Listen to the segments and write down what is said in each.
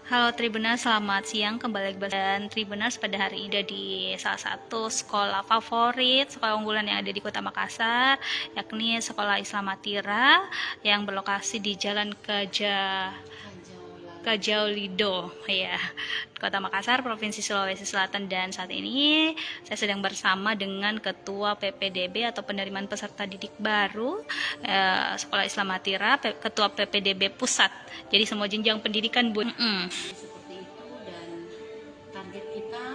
Halo Tribuners, selamat siang. Kembali lagi dan Tribuners pada hari ini ada di salah satu sekolah favorit, sekolah unggulan yang ada di Kota Makassar, yakni Sekolah Islam Atira yang berlokasi di Jalan Kajau Lido, ya, Kota Makassar, Provinsi Sulawesi Selatan. Dan saat ini saya sedang bersama dengan Ketua PPDB atau Penerimaan Peserta Didik Baru Sekolah Islam Atira, Ketua PPDB Pusat. Jadi semua jenjang pendidikan, Bu. Seperti itu, dan target kita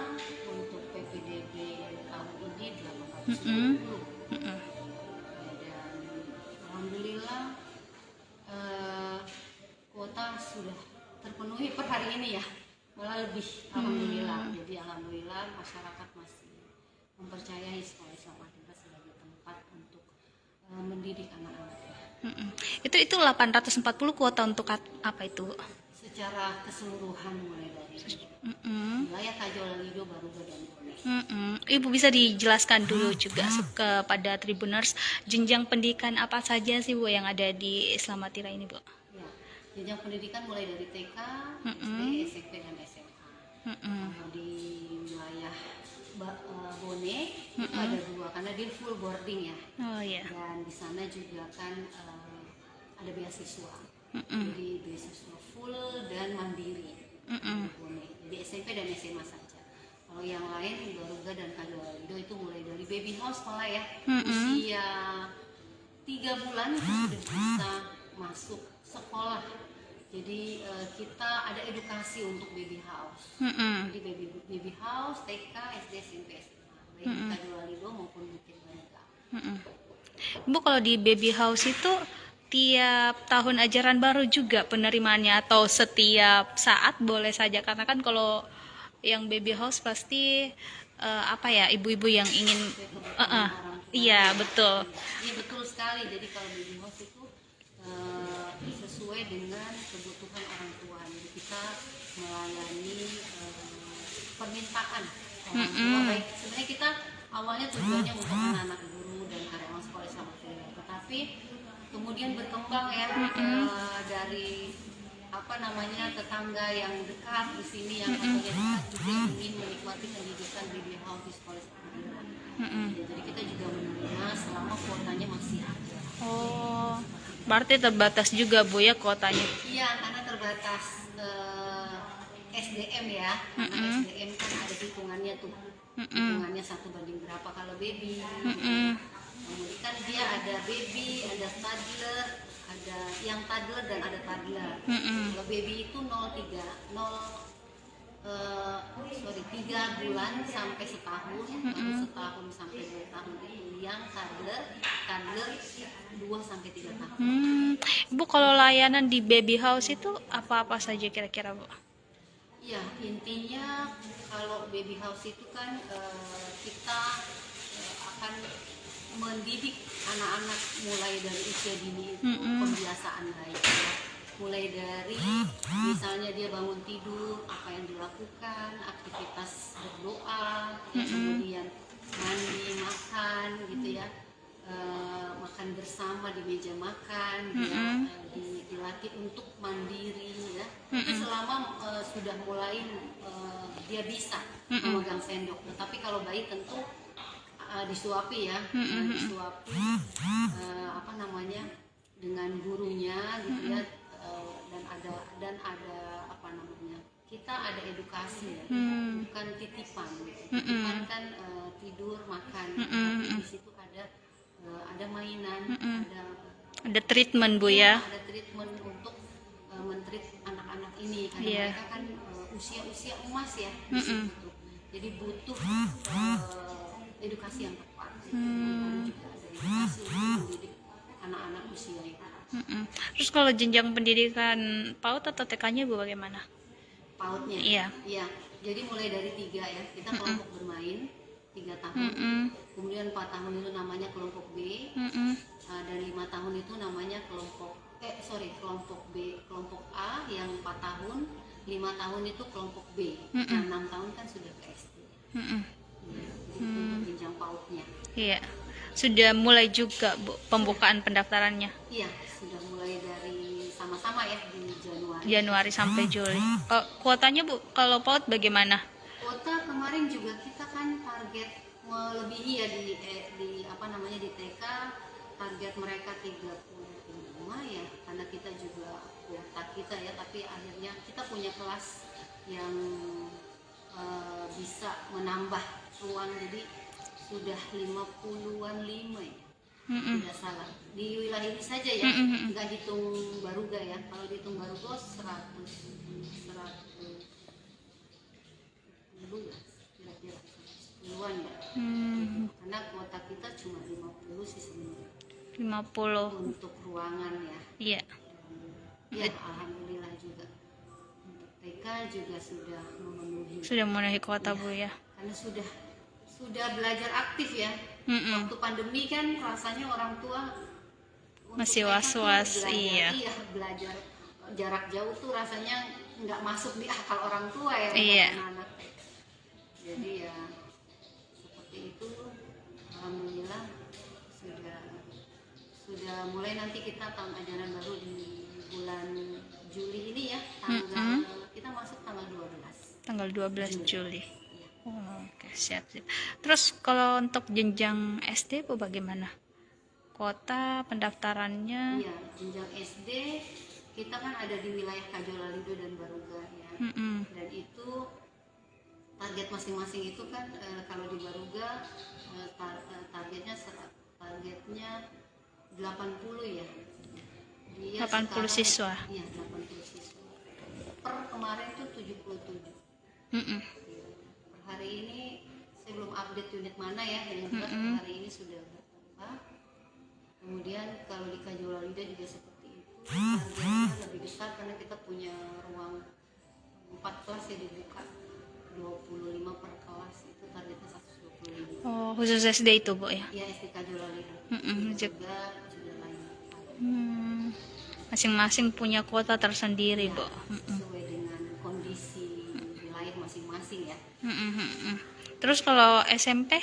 untuk PPDB tahun ini 850. Dan alhamdulillah kuota sudah terpenuhi per hari ini ya, malah lebih, alhamdulillah. Jadi alhamdulillah masyarakat masih mempercayai Sekolah Islam Atira sebagai tempat untuk mendidik anak-anaknya. Itu 840 kuota untuk apa itu? Secara keseluruhan, mulai dari wilayah Kajau Lido, Baruga, dan Bone. Ibu bisa dijelaskan dulu juga kepada Tribuners jenjang pendidikan apa saja sih Bu yang ada di Islam Atira ini, Bu? Ya, jenjang pendidikan mulai dari TK, SD, SMP, dan SMA. Kalau di wilayah Bone itu ada 2 karena dia full boarding ya. Oh ya. Dan di sana juga kan ada beasiswa. Jadi beasiswa full dan mandiri. Bone. Jadi SMP dan SMA saja. Kalau yang lain Baruga dan Kajau Lido itu mulai dari baby house malah ya. Usia 3 bulan itu sudah bisa masuk sekolah. Jadi kita ada edukasi untuk baby house. Jadi baby house, TK, SD, SMP, SMA, baik di Kajau Lido maupun Bukit Bariga. Bu, kalau di baby house itu tiap tahun ajaran baru juga penerimaannya atau setiap saat boleh saja? Karena kan kalau yang baby house pasti apa ya, ibu-ibu yang ingin iya betul. Iya betul sekali. Jadi kalau baby house itu sesuai dengan kebutuhan orang tua. Jadi kita melayani permintaan orang tua. Baik, sebenarnya kita awalnya tujuannya untuk anak-anak guru dan karyawan Sekolah Islam Atira, tetapi kemudian berkembang ya dari tetangga yang dekat di sini yang katanya dekat juga ingin menikmati pendidikan baby house di Sekolah Islam Atira. Jadi kita juga menerima selama kuotanya masih ada. Oh, berarti terbatas juga Bu ya kuotanya? Iya, karena terbatas SDM ya. Karena SDM kan ada hitungannya tuh. Hitungannya 1 banding berapa kalau baby. Kemudian kan dia ada baby, ada toddler, ada yang toddler dan ada toddler. Kalau baby itu 3 bulan sampai setahun, lalu setahun sampai 2 tahun itu yang toddler 2 sampai 3 tahun. Bu, kalau layanan di baby house itu apa-apa saja kira-kira Bu? Ya, intinya kalau baby house itu kan kita akan mendidik anak-anak mulai dari usia dini itu pembiasaan baik ya. Mulai dari misalnya dia bangun tidur, apa yang dilakukan, aktivitas berdoa, kemudian mandi, makan gitu ya, makan bersama di meja makan, dia dilatih untuk mandiri ya. Itu selama sudah mulai dia bisa memegang sendok. Tetapi kalau bayi tentu disuapi ya, disuapi dengan gurunya gitu ya, dan ada kita ada edukasi ya, bukan titipan. Titipan kan tidur makan, tapi di situ ada mainan, Ada treatment Bu ya? ada treatment untuk mentreat anak-anak ini karena mereka kan usia-usia emas ya di situ tuh. Jadi butuh edukasi yang tepat. Juga ada edukasi untuk mendidik anak-anak usia itu. Terus kalau jenjang pendidikan PAUD atau TK-nya Bu bagaimana? PAUD-nya? Iya. Iya. Jadi mulai dari 3 ya, kita kelompok bermain 3 tahun. Kemudian 4 tahun itu namanya kelompok B. Dan 5 tahun itu namanya kelompok B, kelompok A yang 4 tahun, 5 tahun itu kelompok B. Nah, 6 tahun kan sudah ke SD. Untuk jenjang PAUD-nya. Iya. Sudah mulai juga Bu pembukaan pendaftarannya? Iya, sudah mulai dari sama-sama ya di Januari. Januari sampai Juli. Kuotanya Bu, kalau PAUD bagaimana? Kuota kemarin juga kita kan target melebihi ya di apa namanya di TK, target mereka 35 ya, karena kita juga kuota kita ya, tapi akhirnya kita punya kelas yang bisa menambah ruang, jadi sudah 50-an 5 ya. Tidak salah di wilayah ini saja ya, nggak hitung Baruga ya. Kalau dihitung Baruga 100 kira-kira 10-an ya. Karena kuota kita cuma 50 sih sebenarnya. 50 untuk ruangan ya. Iya. Ya, alhamdulillah juga. Untuk TK juga sudah memenuhi kuota Bu ya. Karena sudah belajar aktif ya. Waktu pandemi kan rasanya orang tua masih was-was, iya. Belajar jarak jauh tuh rasanya nggak masuk di akal orang tua ya, iya. Anak-anak. Jadi ya seperti itu, alhamdulillah sudah mulai. Nanti kita tahun ajaran baru di bulan Juli ini ya, kita masuk tanggal 12. Tanggal 12 Juli. Oke, siap. Terus kalau untuk jenjang SD Bu bagaimana? Kuota pendaftarannya? Iya, jenjang SD kita kan ada di wilayah Kajolalido dan Baruga ya. Dan itu target masing-masing itu kan kalau di Baruga targetnya 80 ya. Dia 80 sekarang, siswa. Iya, 80 siswa. Per kemarin tuh 77. Per hari ini saya belum update unit mana ya, yang jelas per hari ini sudah bertambah. Kemudian kalau di Kajolalido juga seperti itu. Targetnya lebih besar karena kita punya ruang 4 kelas yang dibuka, 25 per kelas, itu targetnya 125. Oh, khusus SD itu Bu ya? Iya, SD Kajolalido. Juga lain. Masing-masing punya kuota tersendiri Ya, Bu. sesuai dengan kondisi wilayah masing-masing ya. Terus kalau SMP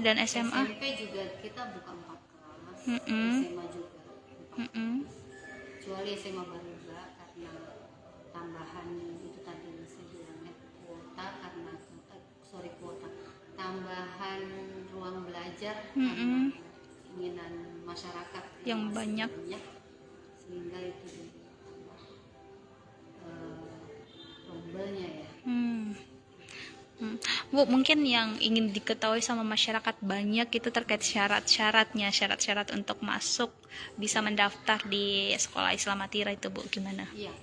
dan SMA? SMP juga kita buka 4 kelas. SMA juga 4 kelas. Kecuali SMA Baruga karena tambahan itu tadi saya bilangnya kuota, karena tambahan ruang belajar karena keinginan masyarakat yang banyak, sehingga itu ditambah rombelnya ya. Bu, mungkin yang ingin diketahui sama masyarakat banyak itu terkait syarat-syarat untuk masuk bisa mendaftar di sekolah Islam Atira itu Bu, gimana? Iya,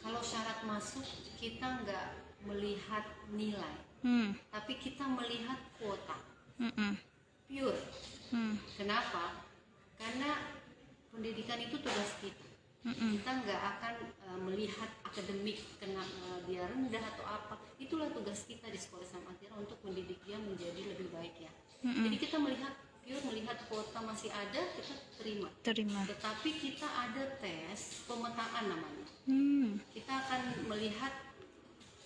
kalau syarat masuk kita nggak melihat nilai, tapi kita melihat kuota, pure. Kenapa? Karena pendidikan itu tugas kita. Kita nggak akan melihat akademik dia rendah atau apa. Itulah tugas kita di sekolah Islam Atira untuk mendidik dia menjadi lebih baik ya. Jadi kita melihat kuota masih ada, kita terima. Tetapi kita ada tes pemetaan namanya. Kita akan melihat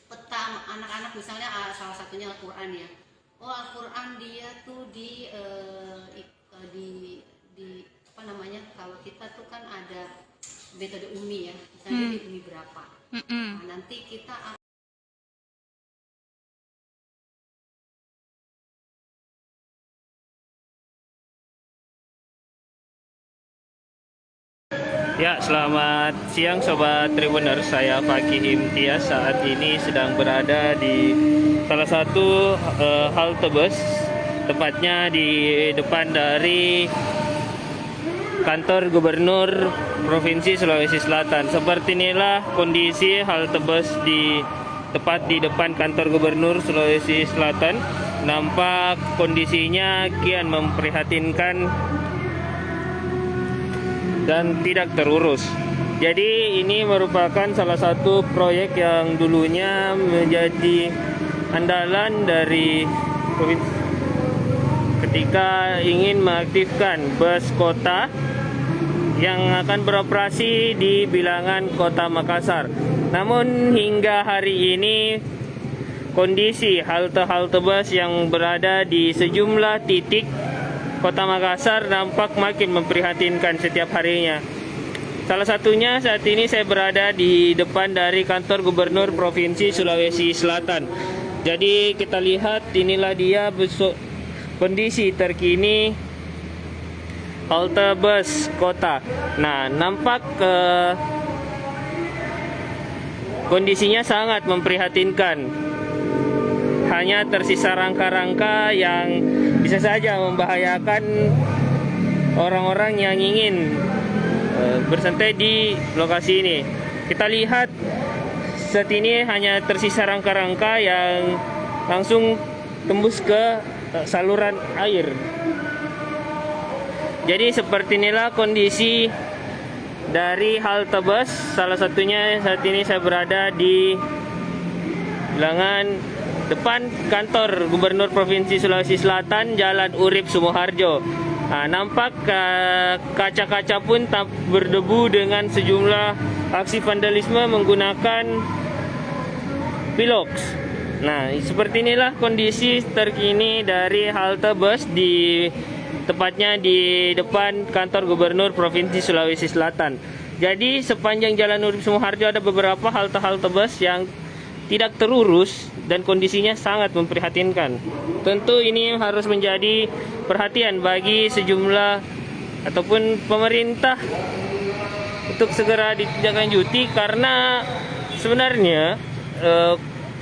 peta anak-anak, misalnya salah satunya Al-Quran ya. Oh, Al-Quran dia tuh di apa namanya, kalau kita tuh kan ada metode UMI ya, misalnya di UMI berapa. Nah, nanti kita Ya, selamat siang Sobat Tribuners, saya Fakih Imtiaz. Saat ini sedang berada di salah satu halte bus, tepatnya di depan dari kantor Gubernur Provinsi Sulawesi Selatan. Seperti inilah kondisi halte bus tepat di depan kantor Gubernur Sulawesi Selatan. Nampak kondisinya kian memprihatinkan dan tidak terurus. Jadi ini merupakan salah satu proyek yang dulunya menjadi andalan dari provinsi ketika ingin mengaktifkan bus kota yang akan beroperasi di bilangan Kota Makassar. Namun hingga hari ini kondisi halte-halte bus yang berada di sejumlah titik Kota Makassar nampak makin memprihatinkan setiap harinya. Salah satunya saat ini saya berada di depan dari kantor Gubernur Provinsi Sulawesi Selatan. Jadi kita lihat inilah dia kondisi terkini halte bus kota. Nah, nampak kondisinya sangat memprihatinkan. Hanya tersisa rangka-rangka yang bisa saja membahayakan orang-orang yang ingin bersantai di lokasi ini. Kita lihat saat ini hanya tersisa rangka-rangka yang langsung tembus ke saluran air. Jadi seperti inilah kondisi dari halte bus. Salah satunya saat ini saya berada di bilangan depan kantor Gubernur Provinsi Sulawesi Selatan, Jalan Urip Sumoharjo. Nah, nampak kaca-kaca pun tak berdebu dengan sejumlah aksi vandalisme menggunakan pilox. Nah, seperti inilah kondisi terkini dari halte bus tepatnya di depan kantor Gubernur Provinsi Sulawesi Selatan. Jadi sepanjang Jalan Urip Sumoharjo ada beberapa halte-halte bus yang tidak terurus dan kondisinya sangat memprihatinkan. Tentu ini harus menjadi perhatian bagi sejumlah ataupun pemerintah untuk segera ditindaklanjuti, karena sebenarnya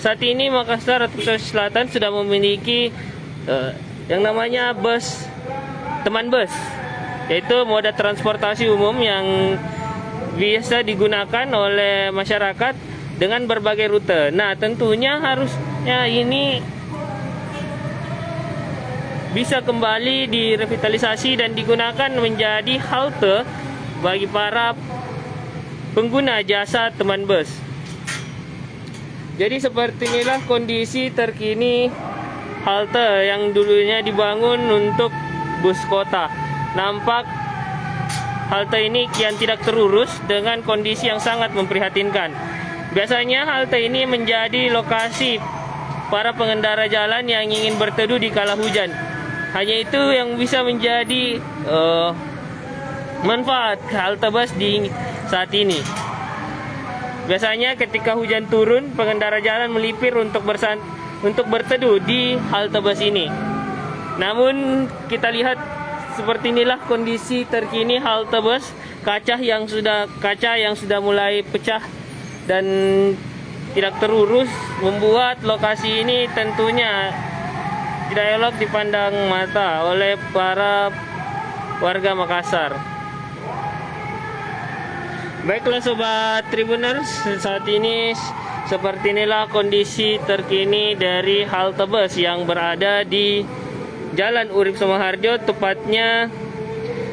saat ini Makassar atau Sulawesi Selatan sudah memiliki yang namanya teman bus, yaitu moda transportasi umum yang biasa digunakan oleh masyarakat dengan berbagai rute. Nah, tentunya harusnya ini bisa kembali direvitalisasi dan digunakan menjadi halte bagi para pengguna jasa teman bus. Jadi seperti inilah kondisi terkini halte yang dulunya dibangun untuk bus kota. Nampak halte ini kian tidak terurus dengan kondisi yang sangat memprihatinkan. Biasanya halte ini menjadi lokasi para pengendara jalan yang ingin berteduh di kala hujan. Hanya itu yang bisa menjadi manfaat halte bus di saat ini. Biasanya ketika hujan turun, pengendara jalan melipir untuk berteduh di halte bus ini. Namun kita lihat seperti inilah kondisi terkini halte bus, kaca yang sudah mulai pecah dan tidak terurus membuat lokasi ini tentunya tidak elok dipandang mata oleh para warga Makassar. Baiklah Sobat Tribuners, saat ini seperti inilah kondisi terkini dari halte bus yang berada di Jalan Urip Sumoharjo, tepatnya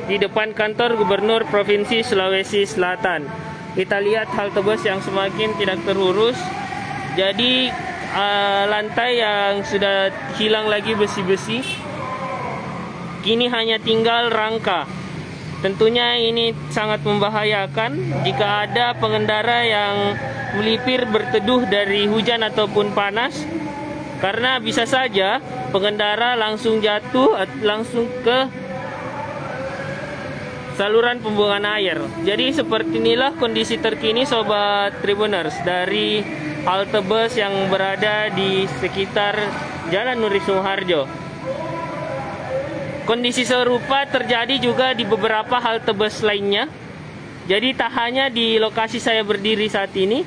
di depan kantor Gubernur Provinsi Sulawesi Selatan. Kita lihat halte bus yang semakin tidak terurus. Jadi lantai yang sudah hilang lagi besi-besi, kini hanya tinggal rangka. Tentunya ini sangat membahayakan jika ada pengendara yang melipir berteduh dari hujan ataupun panas, karena bisa saja pengendara langsung jatuh langsung ke saluran pembuangan air. Jadi seperti inilah kondisi terkini Sobat Tribuners dari halte bus yang berada di sekitar Jalan Urip Sumoharjo. Kondisi serupa terjadi juga di beberapa halte bus lainnya. Jadi tak hanya di lokasi saya berdiri saat ini.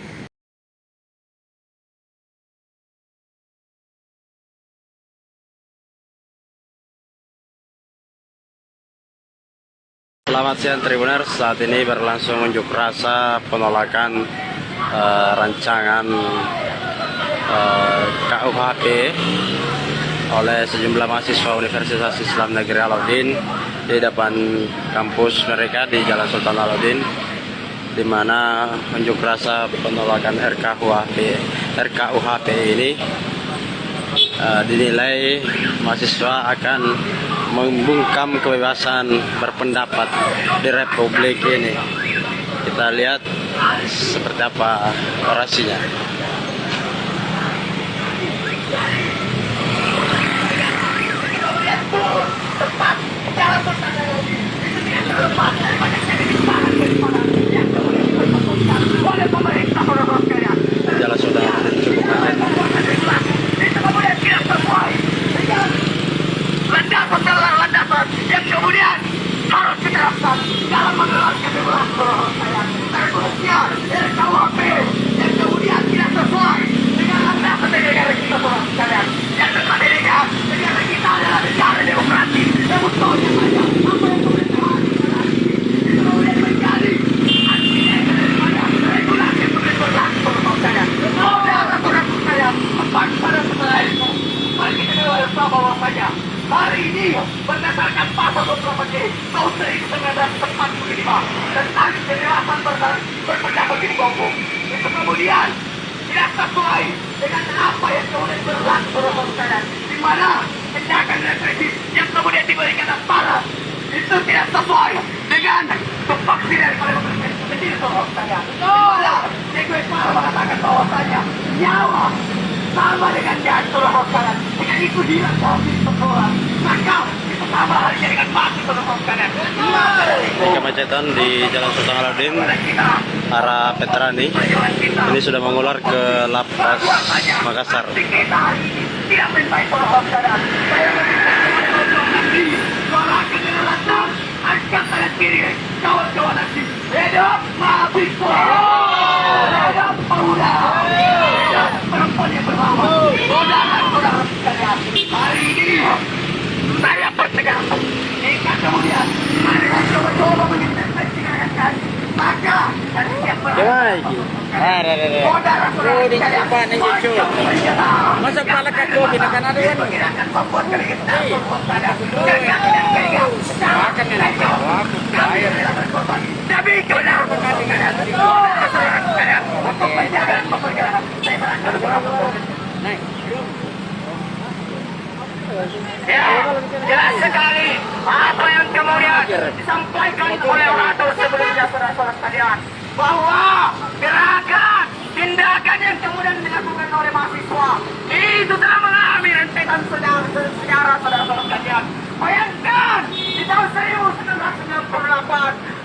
Selamat siang Tribuners, saat ini berlangsung unjuk rasa penolakan rancangan KUHP oleh sejumlah mahasiswa Universitas Islam Negeri Alauddin di depan kampus mereka di Jalan Sultan Alauddin, di mana unjuk rasa penolakan RKUHP ini dinilai mahasiswa akan membungkam kebebasan berpendapat di Republik ini. Kita lihat seperti apa orasinya. lagi dibongkok. Itu kemudian tidak sesuai dengan apa yang kemudian berlaku saudara sekalian. Di mana tindakan represif yang kemudian diberikan aparat itu tidak sesuai dengan tupoksi daripada pemerintah sendiri saudara sekalian. Di mana Che Guevara mengatakan bahwasanya nyawa sama dengan jantung saudara sekalian. Jika itu hilang dari seseorang, maka itu sama halnya dengan mati saudara sekalian. Kemacetan di Jalan Sultan Alauddin arah Petrani ini sudah mengular ke Lapas Makassar. Tidak mencintai saudara sekalian. Saya suarakan dengan lantang, angkat tangan kiri, kawan-kawan nanti. Hidup mahasiswa, hidup pemuda, hidup perempuan yang berlawan. Saudara-saudara sekalian, hari ini saya bertegas. Jika kemudian mereka coba-coba mengintervensikan, maka dari setiap saudara-saudara sekalian, Masa pala ka ko binakan ada yan. akan membuat keringetan. Tapi benar ya, jelas sekali apa yang kemudian disampaikan oleh orator sebelumnya saudara-saudara sekalian, bahwa gerakan tindakan yang kemudian dilakukan oleh mahasiswa itu telah mengalami rentetan sejarah saudara-saudara sekalian. Bayangkan di tahun 1998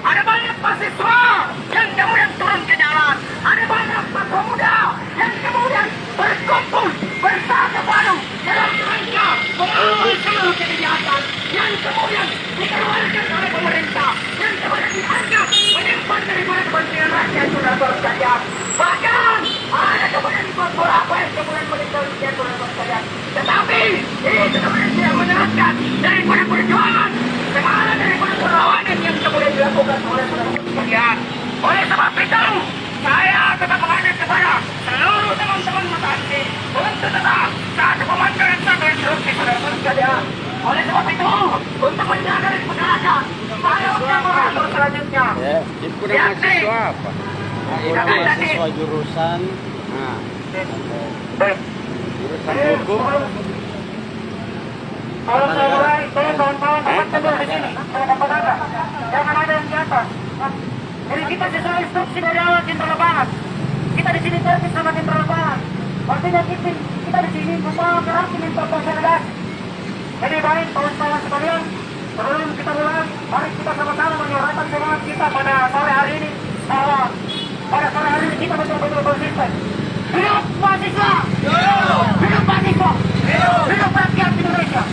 ada banyak mahasiswa yang kemudian turun ke jalan, ada banyak pemuda yang kemudian berkumpul bersama padu dalam rangka mengawal seluruh kejahatan yang kemudian dikeluarkan oleh pemerintah, yang kemudian dianggap menyimpan daripada kepentingan rakyat saudara-saudara sekalian. Bahkan ada kemudian beberapa yang kemudian meninggal dunia saudara-saudara sekalian. Tetapi itu kemudian tidak menyerahkan daripada perjuangan semangat daripada perlawanan yang kemudian dilakukan oleh saudara-saudara sekalian. Oleh sebab itu, saya tetap mengajak kepada seluruh teman-teman Mutasi untuk tetap satu komando dan satu instruksi saudara-saudara sekalian. Oleh sebab itu, untuk menjaga dan pergerakan, saya akan mengatur selanjutnya. Ya, himpunan mahasiswa apa? Himpunan mahasiswa jurusan jurusan hukum. Kalau saya mulai, tolong kawan-kawan dapat tegur di sini. Saya dapat ada. Jangan ada yang di atas. Jadi kita sesuai instruksi dari awal Jenderal Banget. Kita di sini tertib sama Jenderal Banget. Artinya kita di sini bersama gerak ingin berkonsolidasi. Jadi baik kawan-kawan sekalian, sebelum kita mulai, mari kita sama-sama menyuarakan semangat kita pada sore hari ini, bahwa pada sore hari ini kita betul-betul konsisten. Hidup mahasiswa! Hidup mahasiswa! Hidup rakyat Indonesia!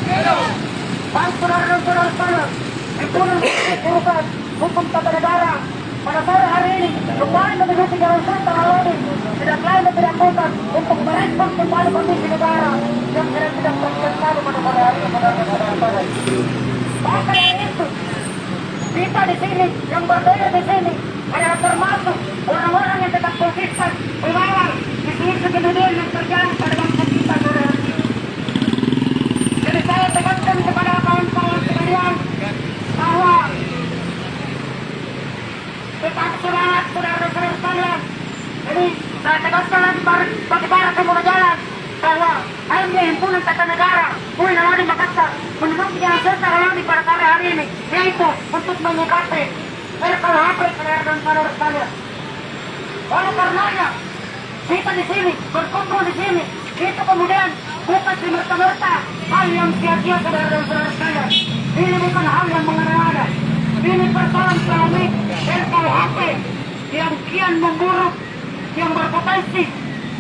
Baik saudara dan saudara sekalian, himpunan jurusan hukum tata negara pada sore hari ini kembali menuju Jalan Sultan Alauddin, tidak lain dan tidak bukan untuk merespon kembali kondisi negara yang sedang terjadi pada sore hari ini. Maka dari itu, kita di sini yang berdaya di sini adalah termasuk orang-orang yang tetap konsisten mengawal isu-isu kemudian yang terjadi pada bangsa kita sore hari ini. Jadi saya tegaskan kepada kawan-kawan sekalian bahwa tetap semangat saudara-saudara sekalian. Jadi saya tegaskan lagi bagi para pengguna jalan bahwa HMD Himpunan Tata Negara UIN Alauddin Makassar menduduki Jalan Sultan Alauddin pada sore hari ini, yaitu untuk menyikapi RKUHP saudara dan saudara sekalian. Oleh karenanya kita di sini berkumpul di sini, itu kemudian bukan semerta-merta hal yang sia-sia saudara dan saudara sekalian. Ini bukan hal yang mengada-ngada. Ini persoalan polemik RKUHP yang kian memburuk, yang berpotensi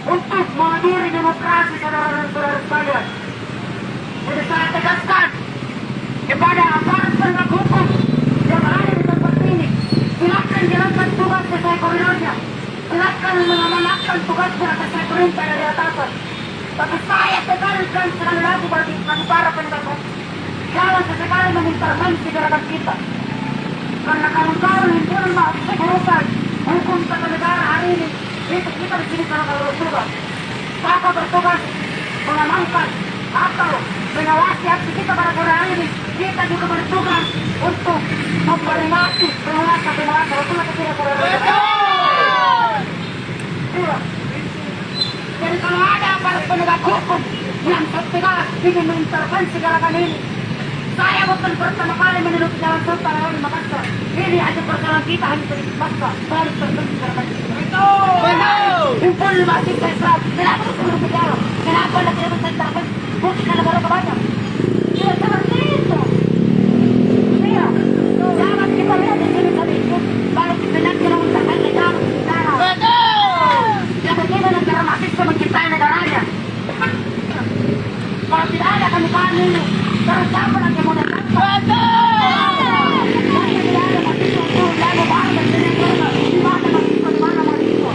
untuk mengakhiri demokrasi saudara dan saudara sekalian. Jadi saya tegaskan kepada aparat penegak hukum yang ada di tempat ini, silakan jalankan tugas sesuai koridornya, silakan mengamanatkan tugasnya sesuai perintah dari atasan. Tapi saya tekankan sekali lagi bagi para penegak hukum, jangan sesekali mengintervensi gerakan kita. Karena kawan-kawan himpunan mahasiswa jurusan hukum tata negara hari ini, itu kita di sini karena kalau bertugas, maka bertugas mengamankan atau mengawasi aksi kita pada sore hari ini. Kita juga bertugas untuk memperingati penguasa Rasulullah tidak saudara. ingin mengintervensi gerakan ini. Saya bukan pertama kali menduduki Jalan Sultan Alauddin Makassar. Ini hanya perjalanan kita hanya sedikit masa baru terbentuk gerakan ini. Betul. Himpun mahasiswa Islam. Kenapa kita belum berjalan? Kenapa Anda tidak bisa intervensi? Mungkin karena baru kebanyak. Tidak seperti itu. Iya. Jangan kita lihat di sini tadi. Baru kita lihat kita mengintervensi jalan negara. Betul. Ya bagaimana negara mahasiswa mencintai negaranya? Kalau tidak ada kami ini, terus siapa lagi mau datang? Betul! Kalau tidak ada mahasiswa itu, lalu baru dan sejarah di mana mahasiswa, di mana mahasiswa?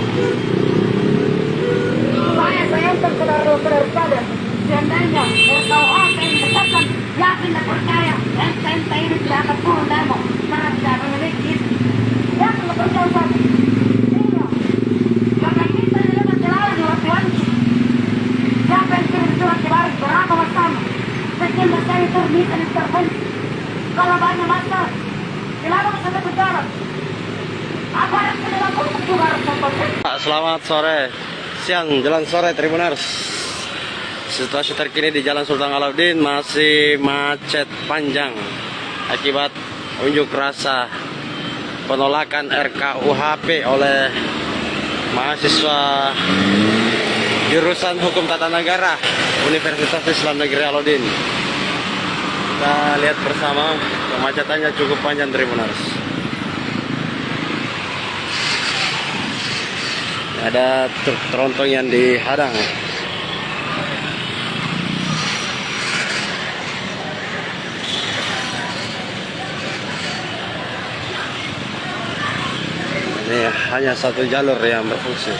Saya untuk saudara-saudara sekalian, seandainya RKUHP ini ditetapkan, yakin dan percaya, MK ini tidak akan turun demo, karena tidak akan memiliki itu. Yakin dan percaya saja. Iya. Karena kita ini memang selalu diwati-wanti. Siapa yang kirim surat ke baris berapa bersama? Sekian besar itu bisa intervensi. Kalau banyak masa, kenapa bisa berjalan? Apa yang kita lakukan juga harus memperbaiki? Selamat sore, siang, jelang sore Tribuners. Situasi terkini di Jalan Sultan Alauddin masih macet panjang akibat unjuk rasa penolakan RKUHP oleh mahasiswa jurusan Hukum Tata Negara Universitas Islam Negeri Alauddin. Kita lihat bersama, kemacetannya cukup panjang Tribuners. Ada truk tronton yang dihadang. Ini hanya satu jalur yang berfungsi.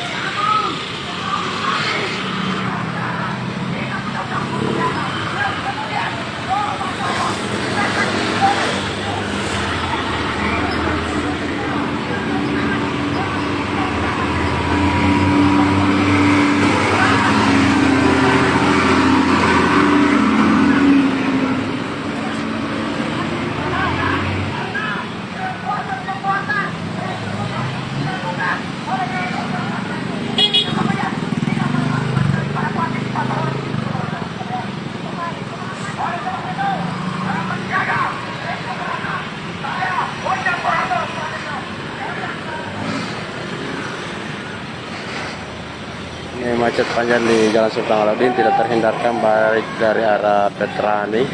Ini macet panjang di Jalan Sultan Alauddin, tidak terhindarkan baik dari arah Petrani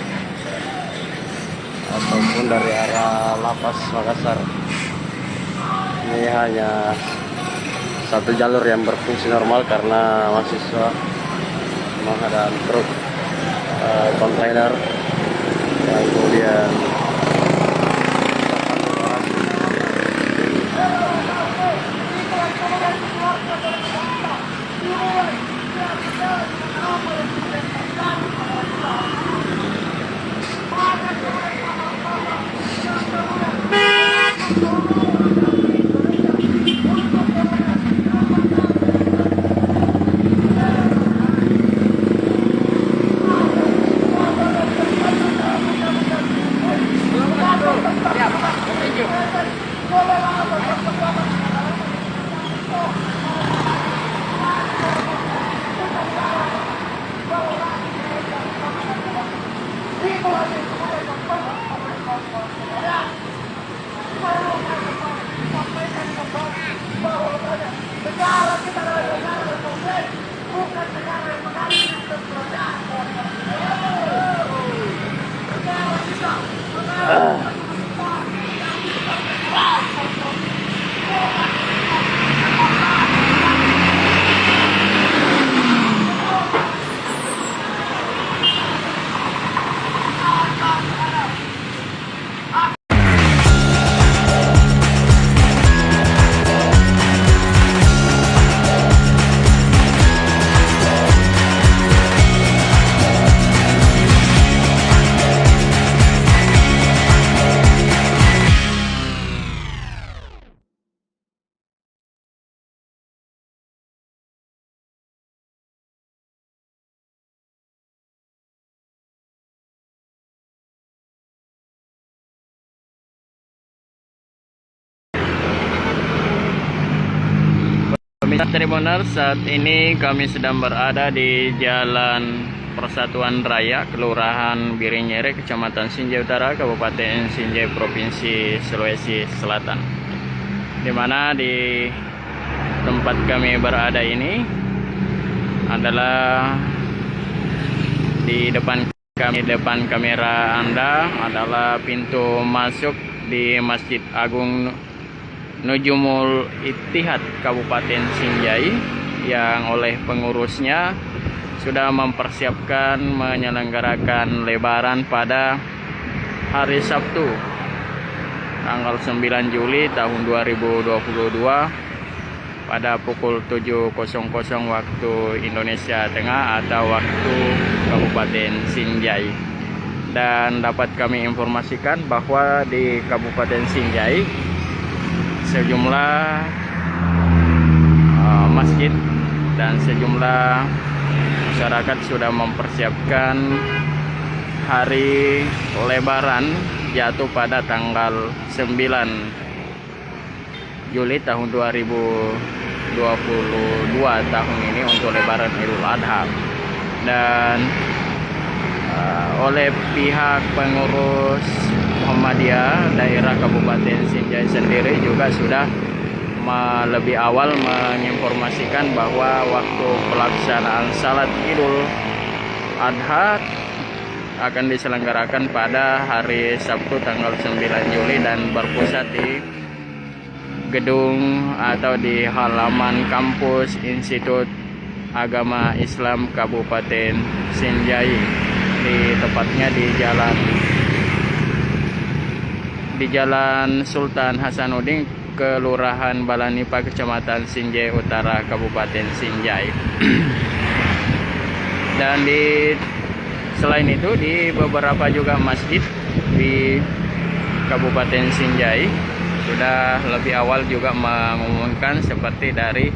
ataupun dari arah Lapas Makassar. Ini hanya satu jalur yang berfungsi normal karena mahasiswa menghadang truk kontainer yang kemudian Tribuners, saat ini kami sedang berada di Jalan Persatuan Raya, Kelurahan Birinyere, Kecamatan Sinjai Utara, Kabupaten Sinjai, Provinsi Sulawesi Selatan. Di mana di tempat kami berada ini adalah di depan kamera Anda adalah pintu masuk di Masjid Agung Nujumul Ittihad Kabupaten Sinjai, yang oleh pengurusnya sudah mempersiapkan menyelenggarakan lebaran pada hari Sabtu tanggal 9 Juli tahun 2022 pada pukul 7.00 waktu Indonesia Tengah atau waktu Kabupaten Sinjai. Dan dapat kami informasikan bahwa di Kabupaten Sinjai sejumlah masjid dan sejumlah masyarakat sudah mempersiapkan hari lebaran jatuh pada tanggal 9 Juli tahun 2022 tahun ini untuk lebaran Idul Adha. Dan oleh pihak pengurus Muhammadiyah daerah Kabupaten Sinjai sendiri juga sudah lebih awal menginformasikan bahwa waktu pelaksanaan salat Idul Adha akan diselenggarakan pada hari Sabtu tanggal 9 Juli dan berpusat di gedung atau di halaman kampus Institut Agama Islam Kabupaten Sinjai, tepatnya di Jalan Sultan Hasanuddin, Kelurahan Balanipa, Kecamatan Sinjai Utara, Kabupaten Sinjai. Dan selain itu di beberapa juga masjid di Kabupaten Sinjai sudah lebih awal juga mengumumkan, seperti dari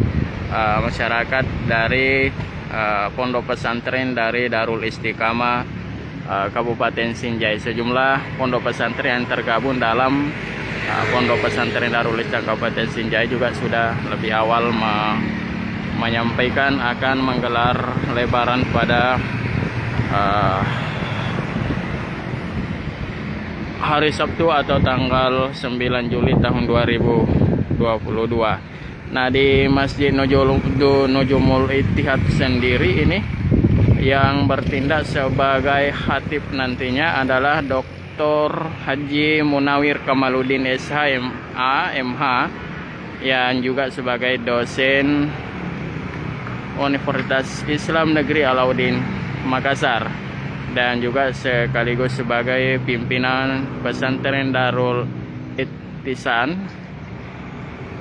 masyarakat dari pondok pesantren dari Darul Istiqamah Kabupaten Sinjai. Sejumlah pondok pesantren yang tergabung dalam Pondok Pesantren Darul Istiqamah Kabupaten Sinjai juga sudah lebih awal menyampaikan akan menggelar lebaran pada hari Sabtu atau tanggal 9 Juli tahun 2022. Nah, di Masjid Nujumul Ittihad sendiri ini yang bertindak sebagai khatib nantinya adalah Dr. Haji Munawir Kamaluddin SH MH, yang juga sebagai dosen Universitas Islam Negeri Alauddin Makassar, dan juga sekaligus sebagai pimpinan pesantren Darul Ittisan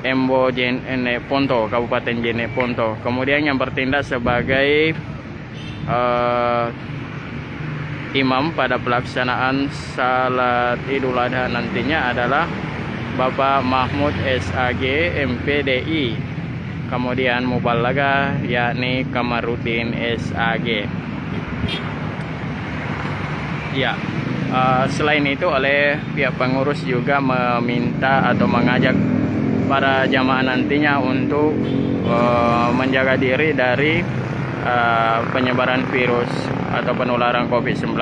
Embo Jene Ponto, Kabupaten Jene Ponto. Kemudian yang bertindak sebagai imam pada pelaksanaan salat Idul Adha nantinya adalah Bapak Mahmud SAG MPDI, kemudian Mubalaga yakni Kamarudin SAG. Ya, selain itu oleh pihak pengurus juga meminta atau mengajak para jamaah nantinya untuk menjaga diri dari penyebaran virus atau penularan COVID-19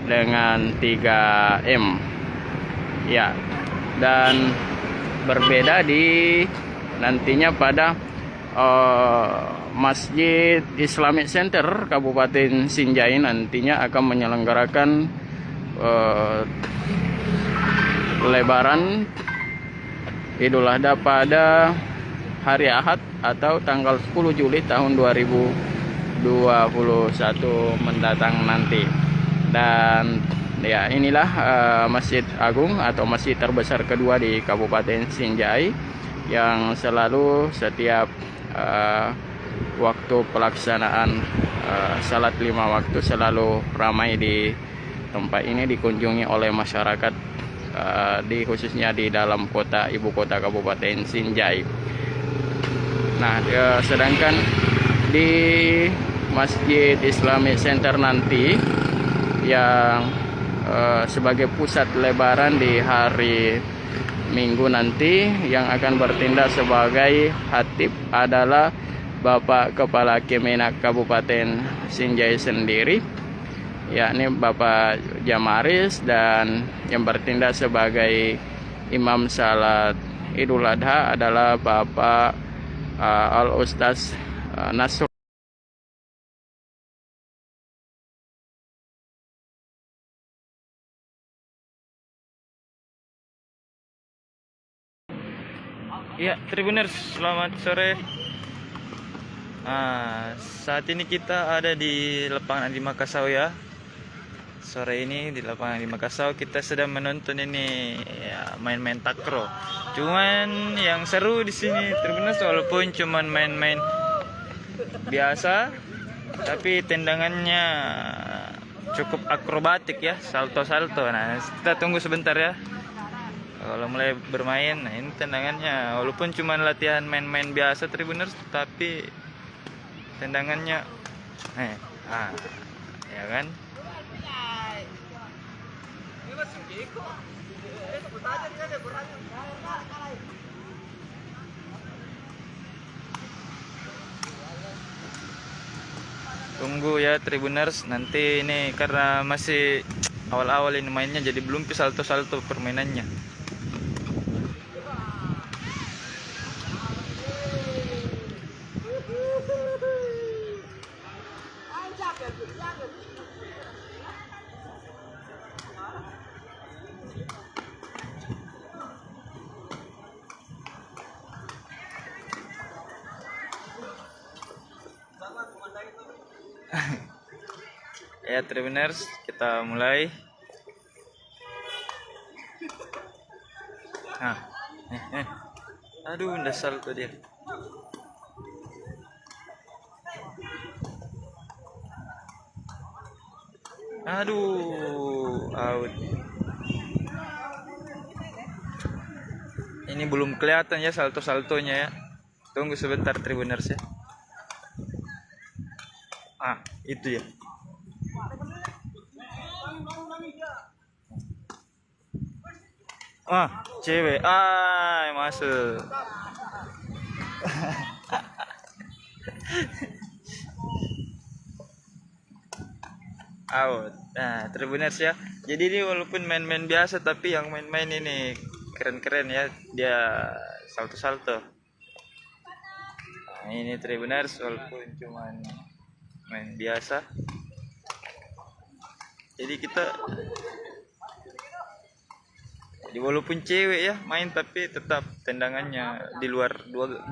dengan 3M. Ya, dan berbeda di nantinya pada Masjid Islamic Center Kabupaten Sinjai nantinya akan menyelenggarakan lebaran Idul Adha pada hari Ahad atau tanggal 10 Juli tahun 2021 mendatang nanti. Dan ya, inilah Masjid Agung atau masjid terbesar kedua di Kabupaten Sinjai yang selalu setiap waktu pelaksanaan salat 5 waktu selalu ramai di tempat ini, dikunjungi oleh masyarakat khususnya di dalam kota ibu kota Kabupaten Sinjai. Nah, sedangkan di Masjid Islamic Center nanti yang sebagai pusat lebaran di hari Minggu nanti, yang akan bertindak sebagai khatib adalah Bapak Kepala Kemenak Kabupaten Sinjai sendiri, yakni Bapak Jamaris, dan yang bertindak sebagai imam salat Idul Adha adalah Bapak Al Ustaz Nasr. Ya, Tribuners, selamat sore. Saat ini kita ada di lapangan Andi Makassau ya. Sore ini di lapangan Andi Makassau kita sedang menonton ini ya, main-main takraw. Cuman yang seru di sini Tribuners, walaupun cuman main-main biasa, tapi tendangannya cukup akrobatik ya, salto-salto. Nah, kita tunggu sebentar ya. Kalau mulai bermain, nah ini tendangannya walaupun cuma latihan main-main biasa Tribuners, tapi tendangannya ya kan. Tunggu ya Tribuners, nanti ini karena masih awal-awal ini mainnya jadi belum salto-salto permainannya. Ya Tribuners, kita mulai. Aduh, udah salto dia. Aduh, out. Ini belum kelihatan ya salto-saltonya ya. Tunggu sebentar Tribuners ya. Itu ya. Cewek. Masuk. Out. Nah, Tribuners ya. Jadi ini walaupun main-main biasa, tapi yang main-main ini keren-keren ya. Dia salto-salto. Nah, ini Tribuners walaupun cuman main biasa. Jadi walaupun cewek ya main, tapi tetap tendangannya di luar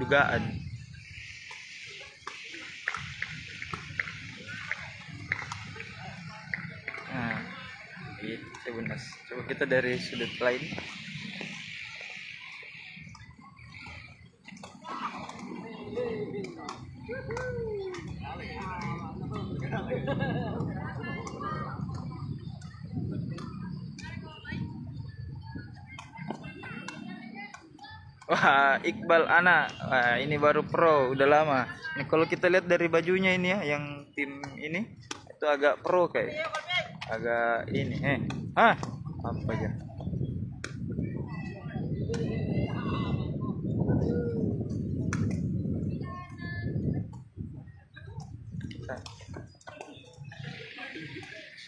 dugaan. Nah, gitu Tribuners. Coba kita dari sudut lain. Wah, Iqbal Ana. Wah, ini baru pro, udah lama. Nih kalau kita lihat dari bajunya ini ya, yang tim ini itu agak pro kayak. Agak ini. Apa aja?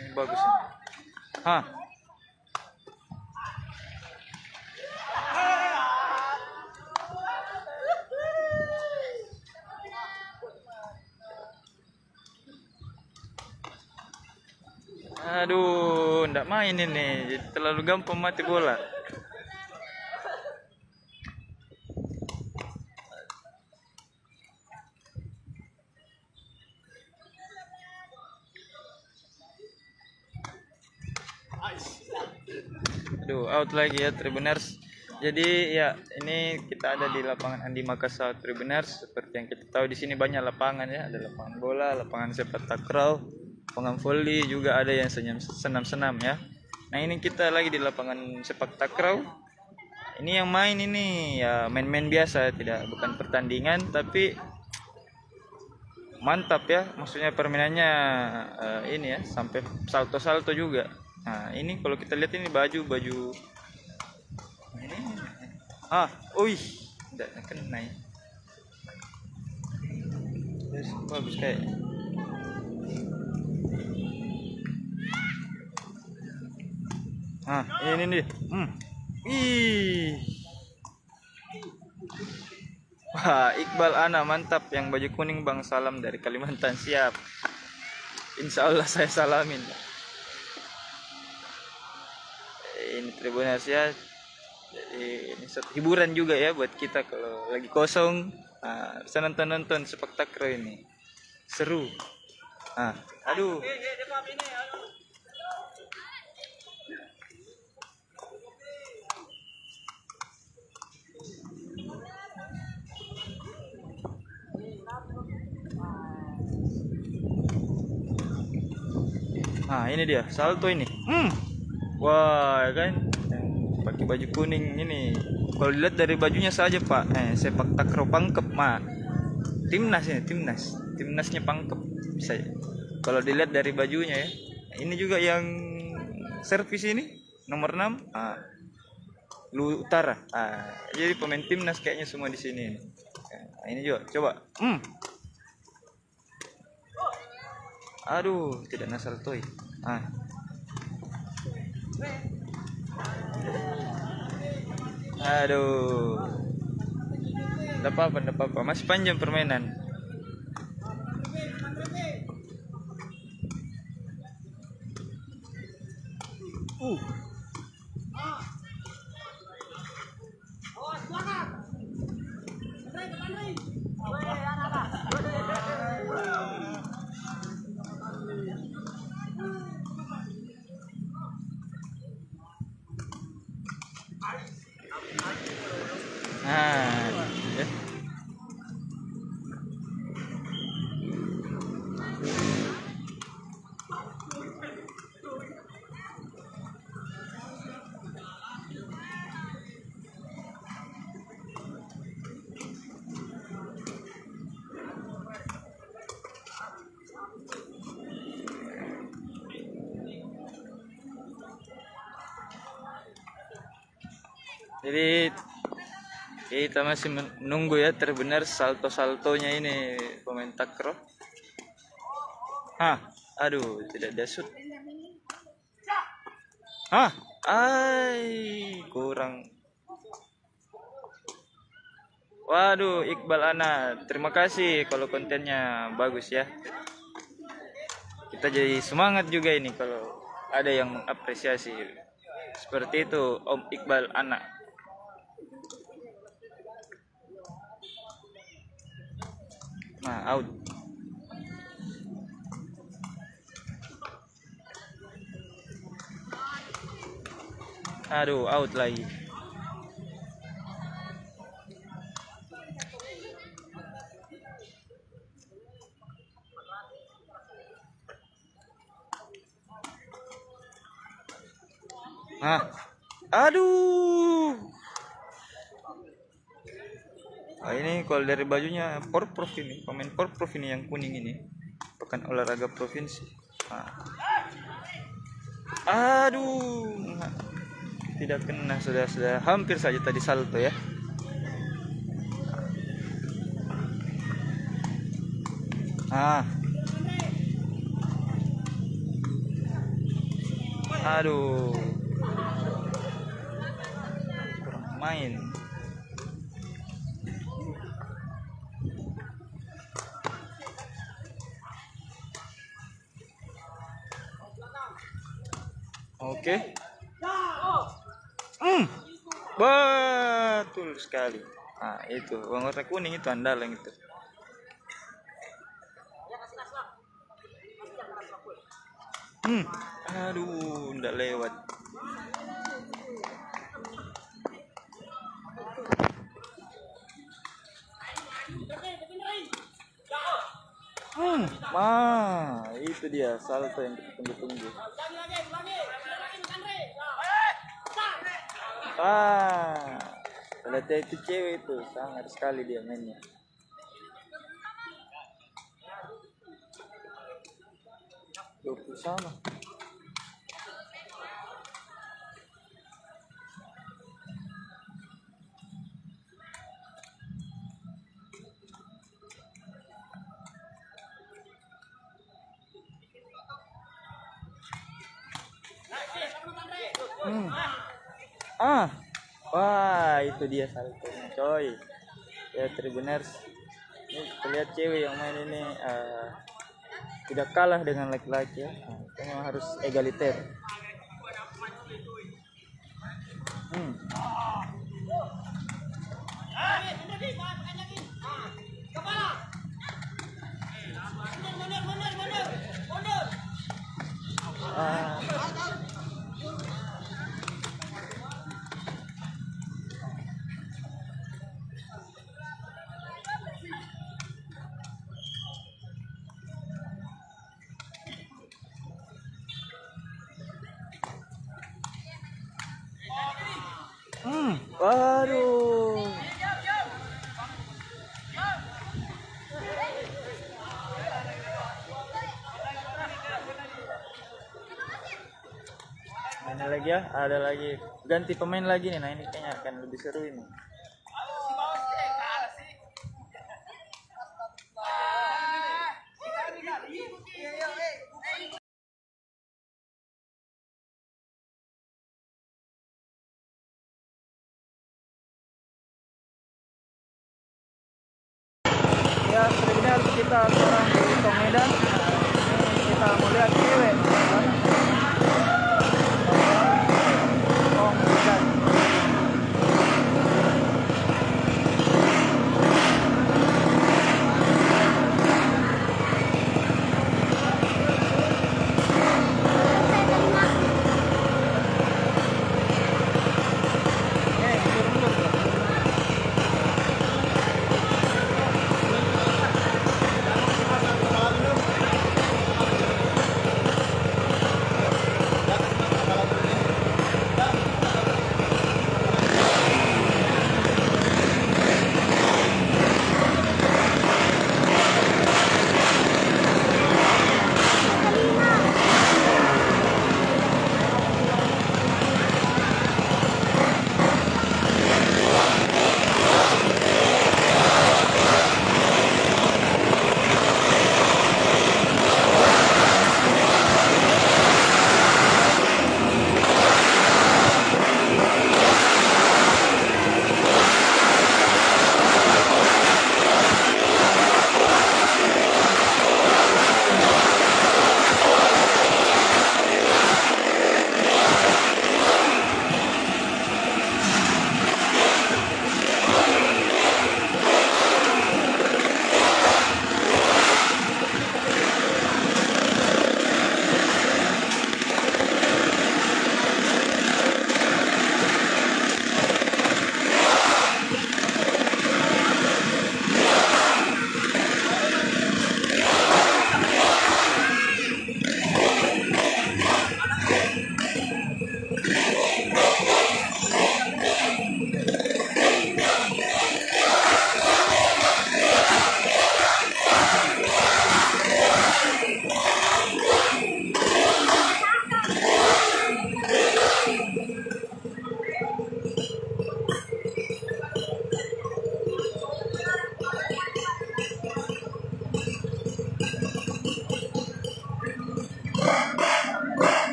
Ini bagus ini. Aduh, ndak main ini, terlalu gampang mati bola. Aduh, out lagi ya Tribuners. Jadi ya ini kita ada di lapangan Andi Makassau Tribuners. Seperti yang kita tahu di sini banyak lapangan ya, ada lapangan bola, lapangan sepak takraw, lapangan volley, juga ada yang senam-senam ya. Nah, ini kita lagi di lapangan sepak takraw. Ini yang main ini ya main-main biasa, bukan pertandingan, tapi mantap ya. Maksudnya permainannya ini ya sampai salto-salto juga. Nah, ini kalau kita lihat ini baju ini. Enggak kena ya. Bagus kayak. Ah, ini nih. Ih. Wah, Iqbal Ana mantap, yang baju kuning Bang, salam dari Kalimantan. Siap. Insya Allah saya salamin. Ini Tribuners ya. Jadi ini hiburan juga ya buat kita kalau lagi kosong. Nah, bisa nonton sepak takraw ini. Seru. Ah, aduh. Nah, ini dia salto ini. Wah, kan yang pakai baju kuning ini. Kalau dilihat dari bajunya saja, Pak. Sepak takraw Pangkep, Mak. Timnas ini, timnasnya Pangkep. Bisa. Kalau dilihat dari bajunya ya. Ini juga yang servis ini nomor 6. Lu Utara. Jadi pemain timnas kayaknya semua di sini. Nah, ini juga. Coba. Aduh, tidak nasal toy. Aduh. Enggak apa-apa. Masih panjang permainan. Ya. Jadi kita masih menunggu ya terbenar salto-saltonya ini pemain takraw. Aduh, tidak ada shoot. Kurang. Waduh, Iqbal Ana, terima kasih kalau kontennya bagus ya. Kita jadi semangat juga ini kalau ada yang mengapresiasi. Seperti itu Om Iqbal Ana. Nah, out. Aduh, out lagi. Aduh. Ini kalau dari bajunya Porprov ini, pemain Porprov ini yang kuning ini. Pekan olahraga provinsi. Aduh. Tidak kena, sudah hampir saja tadi salto ya. Aduh. Kurang main. Oke. Betul sekali. Itu warna kuning itu andalan itu. Aduh, ndak lewat. Itu dia salto yang kita tunggu-tunggu. Kalau itu cewek itu sangat sekali dia mainnya. Sama. Ah, wah itu dia saltonya coy. Ya Tribuners, ini kita lihat cewek yang main ini tidak kalah dengan laki-laki ya. Nah, itu memang harus egaliter. Waduh. Mana lagi ya? Ada lagi. Ganti pemain lagi nih. Nah ini kayaknya akan lebih seru ini. Ya, sebenarnya kita sekarang di Tong Medan. Ini kita mau lihat cewek. Tong Medan.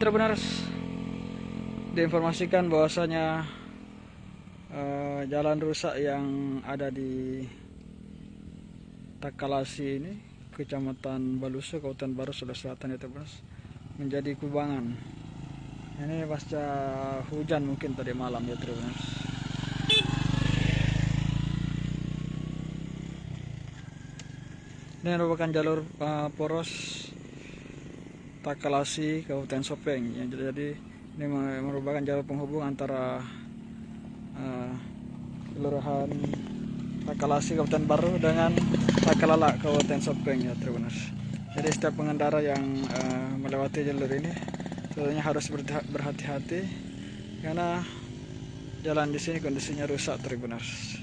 Tribuners, diinformasikan bahwasanya jalan rusak yang ada di Takalasi ini, Kecamatan Balusu, Kabupaten Baru, Sulawesi Selatan ya Tribuners, menjadi kubangan. Ini pasca hujan mungkin tadi malam ya Tribuners. Ini merupakan jalur poros Takalasi, Kabupaten Sopeng. Jadi ini merupakan jalur penghubung antara Kelurahan Takalasi, Kabupaten Baru dengan Takalala, Kabupaten Sopeng ya Tribuners. Jadi setiap pengendara yang melewati jalur ini sebenarnya harus berhati-hati karena jalan di sini kondisinya rusak Tribuners.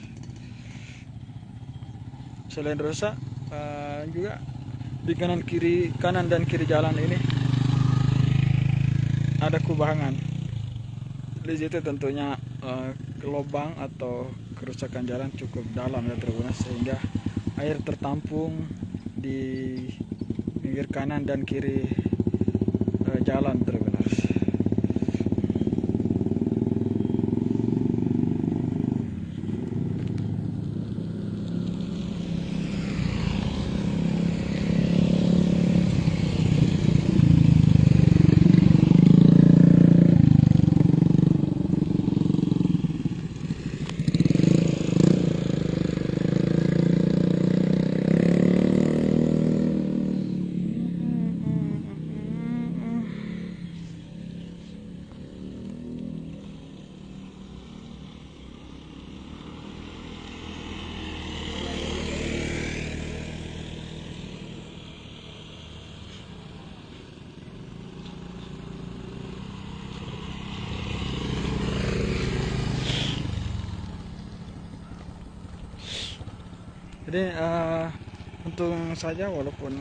Selain rusak, juga di kanan dan kiri jalan ini ada kubangan. Di situ tentunya lubang atau kerusakan jalan cukup dalam ya Tribuners, sehingga air tertampung di pinggir kanan dan kiri jalan Tribuners. Jadi untung saja walaupun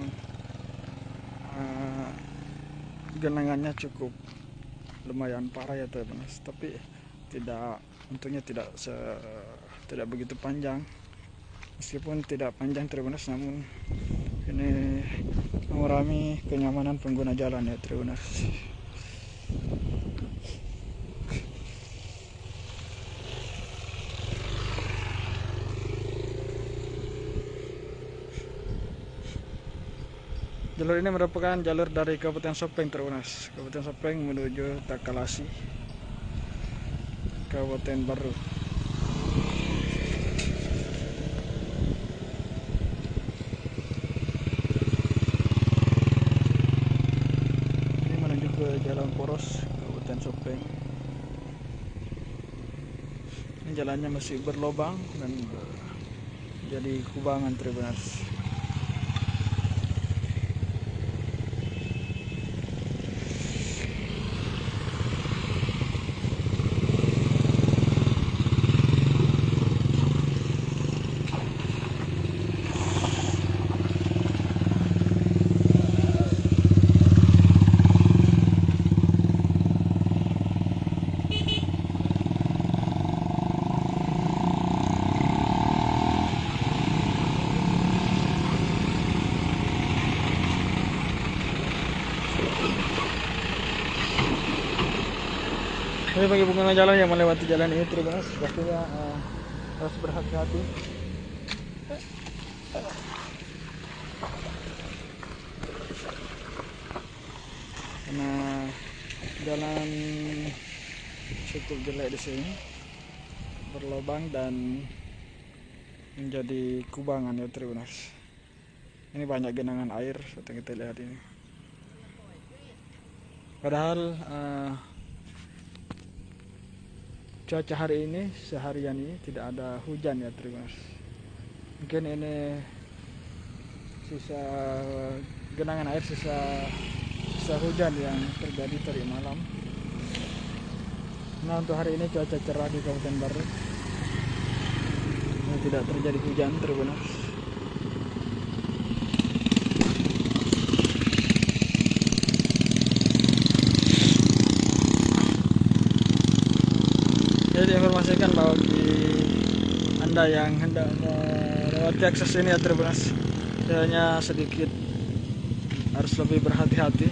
genangannya cukup lumayan parah ya Tribuners, tapi untungnya tidak begitu panjang. Meskipun tidak panjang Tribuners, namun ini mengurangi kenyamanan pengguna jalan ya Tribuners. Jalur ini merupakan jalur dari Kabupaten Sopeng Tribuners, Kabupaten Sopeng menuju Takalasi, Kabupaten Baru. Ini menuju ke jalan poros Kabupaten Sopeng. Ini jalannya masih berlobang dan jadi kubangan Tribuners. Jadi bagi pengguna jalan yang melewati jalan ini Tribuners, pastinya harus berhati-hati. Karena jalan cukup jelek di sini, berlubang dan menjadi kubangan ya Tribuners. Ini banyak genangan air seperti kita lihat ini. Padahal cuaca hari ini seharian ini tidak ada hujan ya Tribuners. Mungkin ini sisa genangan air, sisa hujan yang terjadi tadi malam. Nah, untuk hari ini cuaca cerah di Kabupaten Baru. Ini tidak terjadi hujan Tribuners. Jadi diinformasikan bahwa Anda yang hendak melewati akses ini ya Tribuners, hanya sedikit harus lebih berhati-hati